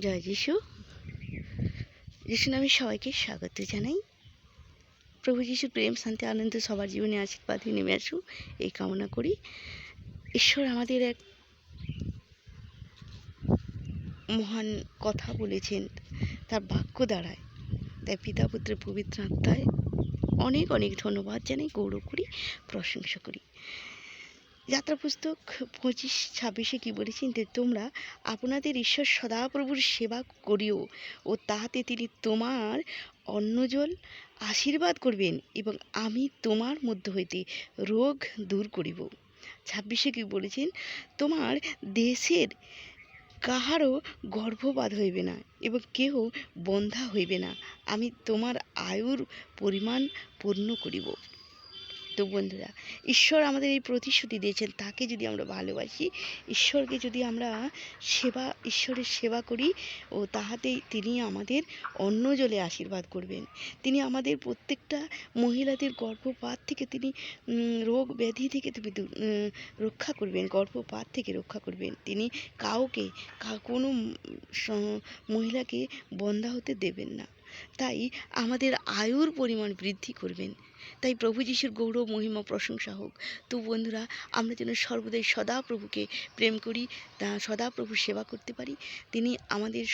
জয় যিশু। যিশু নামে সবাইকে স্বাগত জানাই। প্রভু যিশুর প্রেম, শান্তি, আনন্দ সবার জীবনে আশীর্বাদই নেমে আসুক এই কামনা করি। ঈশ্বর আমাদের এক মহান কথা বলেছেন তার বাক্য দ্বারায়, তাই পিতা পুত্র পবিত্র আত্মায় অনেক অনেক ধন্যবাদ জানাই, গৌরব করি, প্রশংসা করি। যাত্রা পুস্তক 25-26 কি বলেছেন যে তোমরা আপনাদের ঈশ্বর সদাপ্রভুর সেবা করিও ও তাহাতে তিনি তোমার অন্নজল আশীর্বাদ করবেন এবং আমি তোমার মধ্য হইতে রোগ দূর করিব। 26 কি বলেছেন, তোমার দেশের কাহারও গর্ভপাত হইবে না এবং কেহ বন্ধ্যা হইবে না, আমি তোমার আয়ুর পরিমাণ পূর্ণ করিব। তো বন্ধুরা, ঈশ্বর আমাদের এই প্রতিশ্রুতি দিয়েছেন, তাকে যদি আমরা ভালোবাসি, ঈশ্বরকে যদি আমরা ঈশ্বরের সেবা করি ও তাহাতেই তিনি আমাদের অন্ন জলে আশীর্বাদ করবেন। তিনি আমাদের প্রত্যেকটা মহিলাদের গর্ভপাত থেকে তিনি রোগ ব্যাধি থেকে তিনি রক্ষা করবেন, গর্ভপাত থেকে রক্ষা করবেন। তিনি কাউকে কোনো মহিলাকে বন্ধ্যা হতে দেবেন না। তাই আমাদের আয়ুর পরিমাণ বৃদ্ধি করবেন। তাই প্রভু যিশুর গৌরব, মহিমা, প্রশংসা হোক। তো বন্ধুরা, আমরা যেন সর্বদাই সদাপ্রভুকে প্রেম করি, তা সদাপ্রভুর সেবা করতে পারি। তিনি আমাদের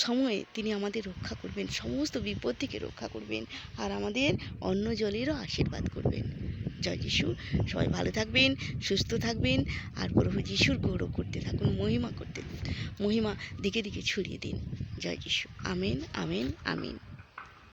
সময়ে তিনি আমাদের রক্ষা করবেন, সমস্ত বিপদ থেকে রক্ষা করবেন, আর আমাদের অন্ন জলেরও আশীর্বাদ করবেন। জয় যিশু। সবাই ভালো থাকবেন, সুস্থ থাকবেন, আর প্রভু যিশুর গৌরব করতে থাকুন, মহিমা দিকে দিকে ছড়িয়ে দিন। জয় যিশু। Amen, amen, amen.